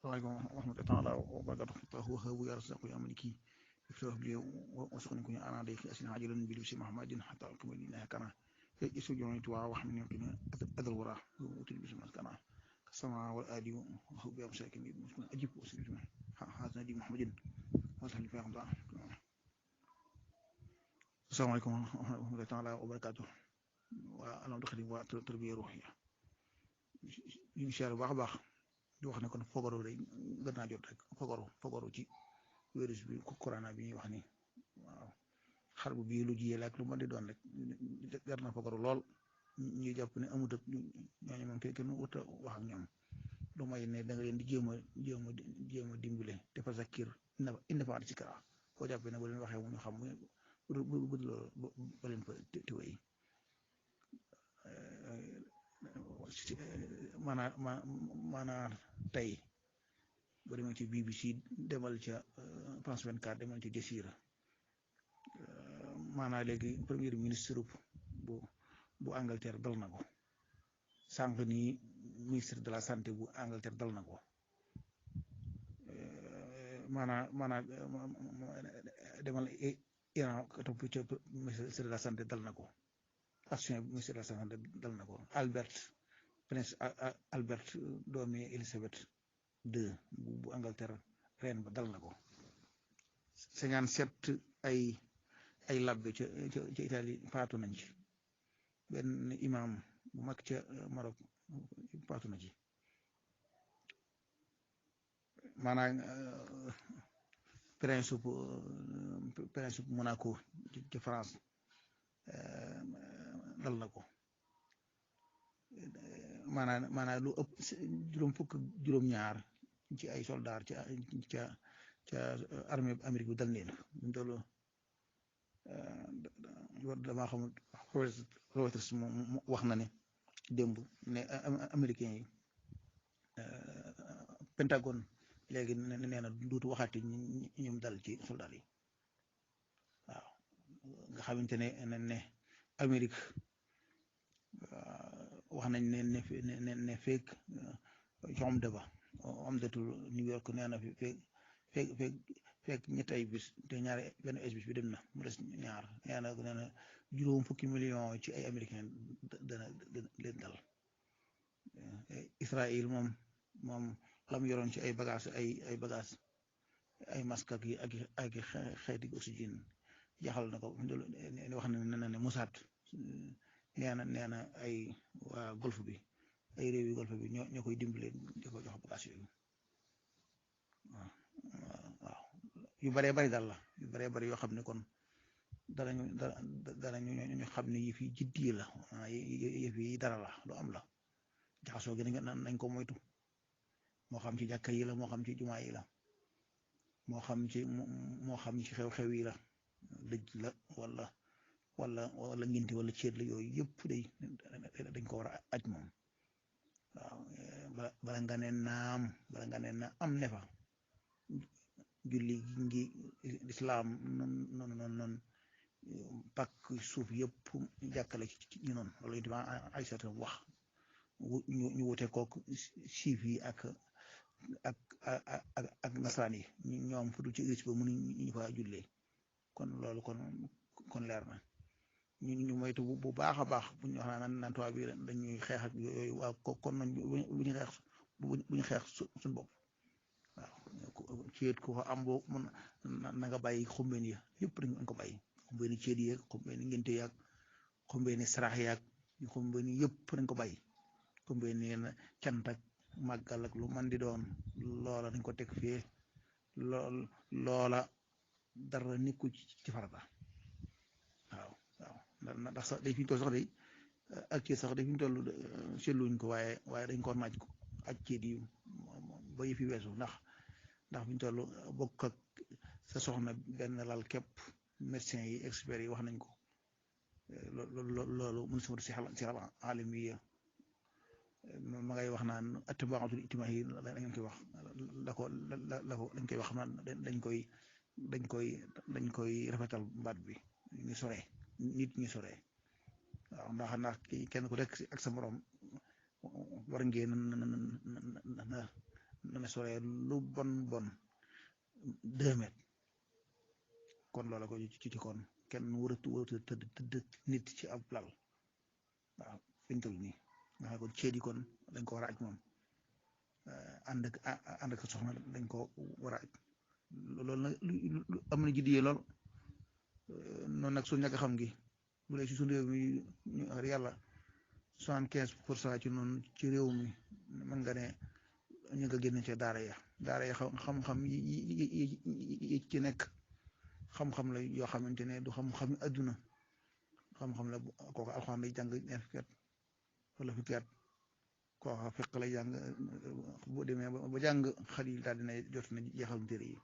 عليكم ورحمة الله تعالى وبركاته. فهو هو يرزق يا ملكي يفتح لي وسخن كوني أنا عليك أسين عاجلا بلبس محمد حتى أكمل لنا كنا يسوع جوني توا وحمل يمكن أذل وراء وتلبس مسكنا كسماء والآدي وهو بيمسكني مسكن أجيب وسلم هذا نبي محمد وصل في عمدا. السلام عليكم ورحمة الله تعالى وبركاته. وأنا دخلي وتربية روحية إن شاء الله بخ di wax ne kon fogaru day gën naa jot rek fogaru ci virus bi corona bi ñuy wax ni waaw xar bu bii lu jiyee ak lu mën di doon rek jar na fogaru lool ñuy jàpp ne amut ak ñooñu moom kenn wut a wax ak ñoom lu may ne da nga leen di jéem a dimbale te fa zakir indi fa ci kara boo jàppee ne ba leen waxee mu ñu xam bu loolu ba leen fa tiwéy maanaam tey ba demal ci BBC demal ca France 24 demal ci Jazeera maanaam léegi premier ministre bu Angleterre dal na ko sànq nii ministre de la santé bu Angleterre dal na ko maanaam demal Iran topp ca ministre de la santé dal na ko action ministre de la santé dal na ko Prince Albert doomi Elizabeth II bu Angleterre reen ba dal na ko 57 ay labbe ca Italie faatu nañ ci benn imam bu mag ca Maroc faatu na ci maanaam prince Monaco ci France dal na ko maanaam lu ëpp juróom-ñaar ci ay soldaar ca armée Amérique bi dal neen loolu damaa xamul Reuters moom wax na ne démb ne américains yi Pentagone léegi nee na duutu waxaati ñoom dal ci soldaar yi waaw nga xamante ne Amérique wax nañ ne feek omdatul New York nee na feek ñetti ay bis te ñaari benn bis bi dem na mu des ñaar nee na juróom fukki million ci ay américain dana leen dal Israël moom lam yoroon ci ay bagage ay bagage ay masque ak xeeti oxygène jaxal na ko wax ne Mossad nee na ay waa golf bi ay réew yi golf bi ñoo koy dimbale di ko jox bagage yooyu waaw yu baree bari daal la yu baree bari yoo xam ne kon danañu ñu xam ne yëf yi jiddi la yëf yi dara la lu am la jaxasoo gi nañ ko moytu moo xam ci jàkka yi la moo xam ci jumaa yi la moo xam ci xew-xew yi la dëj la wala nginti wala ceet la yooyu yëpp dañ ko war a aj moom waaw bala nga ne naam am ne fa julli ngi lislaam noonu pakk suuf yëpp jàkkale ci ñu noonu loolu it ay sata wax ñu wute kook siif yi ak nasaraan yi ñoom fu dul ci église ba mënuñu fa jullee kon loolu kon leer na ñu moytu bu baax a baax bu ñu wax naan tubaab bi dañuy xeex ak yooyu waaw kon nañ bu ñu xeex suñu bopp waaw ceet ko fa am boo mën na nga bàyyi xumbeen ya yëpp dañ ko bàyyi xumbeeni ceet yeeg xumbeeni ngénte yaag xumbeeni sarax yaag xumbeeni yëpp dañ ko bàyyi xumbeeni cant ak màggal ak lu man di doon loola dañ ko teg fee loola dara nekku ci farata waaw ndax sax day fi ñu toll sax day ak ceet sax day fi ñu toll seetluñ ko waaye dañ ko naaj ko ak ceet yi ba yëfi weesu ndax fi ñu toll bokk ak sa soxna benn lal képp médecin yi experts yi wax nañ ko loolu mën sama si xal alimiya ma ngay wax naan atbaatul ijtimaa yi la ngeen koy wax dañ koy wax naan dañ koy rafetal baat bi ñu sore nit ñu sore waaw ndax kenn ku nekk ak sa morom war ngeen na soree lu bon 2 mètres kon loola ko ci kon kenn wëratu tëdd nit ci ab lal waaw fiñ toll nii nga xam ne kon ceet yi kon dañ ko war a aj moom ànd ak soxna dañ ko war a aj loolu nag am na jiddiyee lool noonu nag su ñàkk xam gi bu dee ci suñu réew mi ñu wax yàlla 75% ci noonu ci réew mi mën nga ne ñu nga génne ca daara ya xam-xam yi ci nekk xam-xam la yoo xamante ne du xam-xam adduna xam-xam la kooku alxuraan lay jàng ñaar fukki at wala fukki at kooku fekk lay jàng boo demee ba jàng xel yi daal dina jot na jeexal téere yi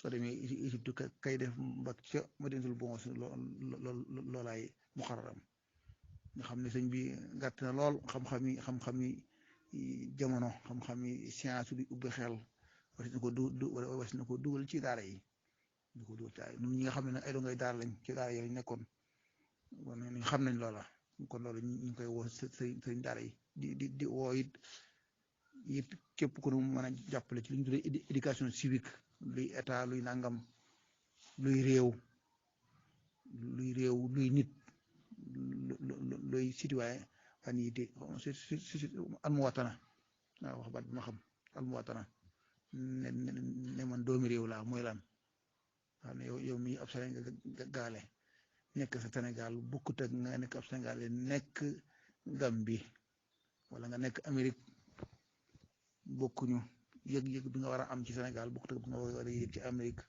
soo demee Égypte kay def mbag ca Madinatul Bons loolaay muxarram nga xam ne sëñ bi gàtt na lool xam-xami jamono xam-xami science bi ubbi xel was na ko dugal ci daara yi du ko dugal ci daara yi ñun ñi nga xam ne ay dongay daara lañ ci daara yi lañ nekkoon ñu xam nañ loola kon loolu ñu ngi koy woo sëriñ daara yi di woo it képp ku nu mën a jàppale ci li ñu tuddee éducation civique luy état luy nangam luy réew luy nit luy citoyen anité almuwatana waaw wax baat bi ma xam almuwatana ne man doomi réew laa mooy lan xam ne yow mi ab Sénégalé nekk sa Sénégal bokkut ak nga nekk ab Sénégalé nekk Gambie wala nga nekk Amérique bokkuñu yëg-yëg bi nga war a am ci Sénégal bokkut ak bi nga war a yëg ci Amérique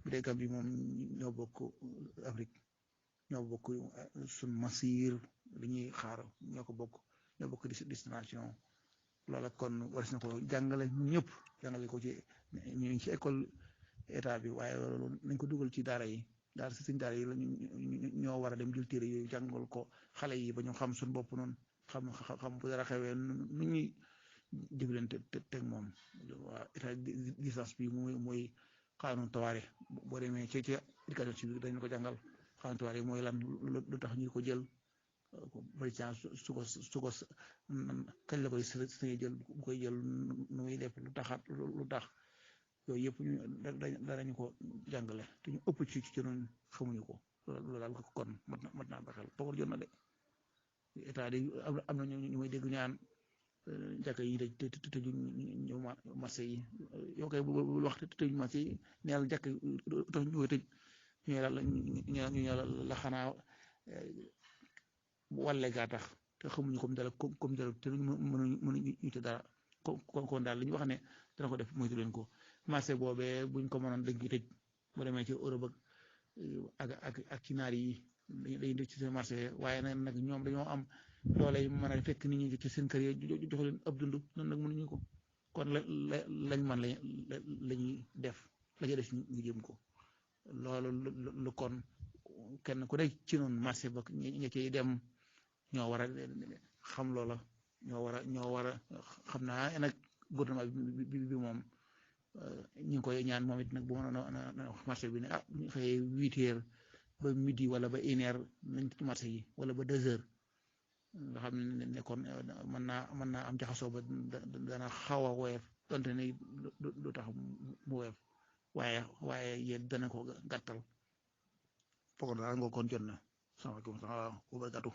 bu dee Gambie moom ñoo bokk Afrique ñoo bokk suñ masir li ñuy xaar ñoo bokk destination loola kon war na ko jàngale ñëpp jàngale ko ci ñu ngi ci école état bi waaye loolu nañ ko dugal ci daara yi daara si suñ daara yi la ñoo war a dem jël téere yooyu jàngal ko xale yi ba ñu xam suñ bopp noonu xam bu dara xewee nu ñuy jëflante teg moom waa état licence bi mooy xaanu tawaare boo demee ci éducation civique dañ ko jàngal xaanu tawaare mooy lan lu tax ñu ko jël président su ko kañ la koy sañ jël bu koy jël nu muy def lu tax yooyu yëpp ñu danañu ko jàngale te ñu ëpp ci noonu xamuñu ko loolu daal kon mat naa baxal toogal jot na de état di am na ñu may dégg ñaan jàkka yi te tëju ñu marché yi yow kay bu wax te tëju marché yi neel jàkk tax ñu koy tëj ñu la xanaa wàlle gaa tax te xamuñu comme dara te mënuñu ci dara kon daal li ñu wax ne dana ko def moytu leen ko marché boobee buñ ko mënoon dañ koy tëj boo demee ci Europe ak ci naar yi dañuy def ci seen marché waaye nag ñoom dañoo am doole mën a fekk nit ñi ci seen kër yi jox leen ab dund noonu nag mënuñu ko kon lañ man la ñuy def la ca def ñu jëm ko loolu lu kon kenn ku nekk ci noonu marché ba ña ciy dem ñoo war a xam loola ñoo war a xam naa nag gouvernement bi moom ñu ngi koy ñaan moom it nag bu ma marché bi ne bu ñu xëyee 8 heures ba midi wala ba 1 heure nañ ci marché yi wala ba 2 heures nga xam ne kon mën naa am jaxasoo ba dana xaw a woyof donte ne du tax mu woyof waaye yéen dana ko gàttal foog daal nga kon jot na salaamaaleykum wa barakatuh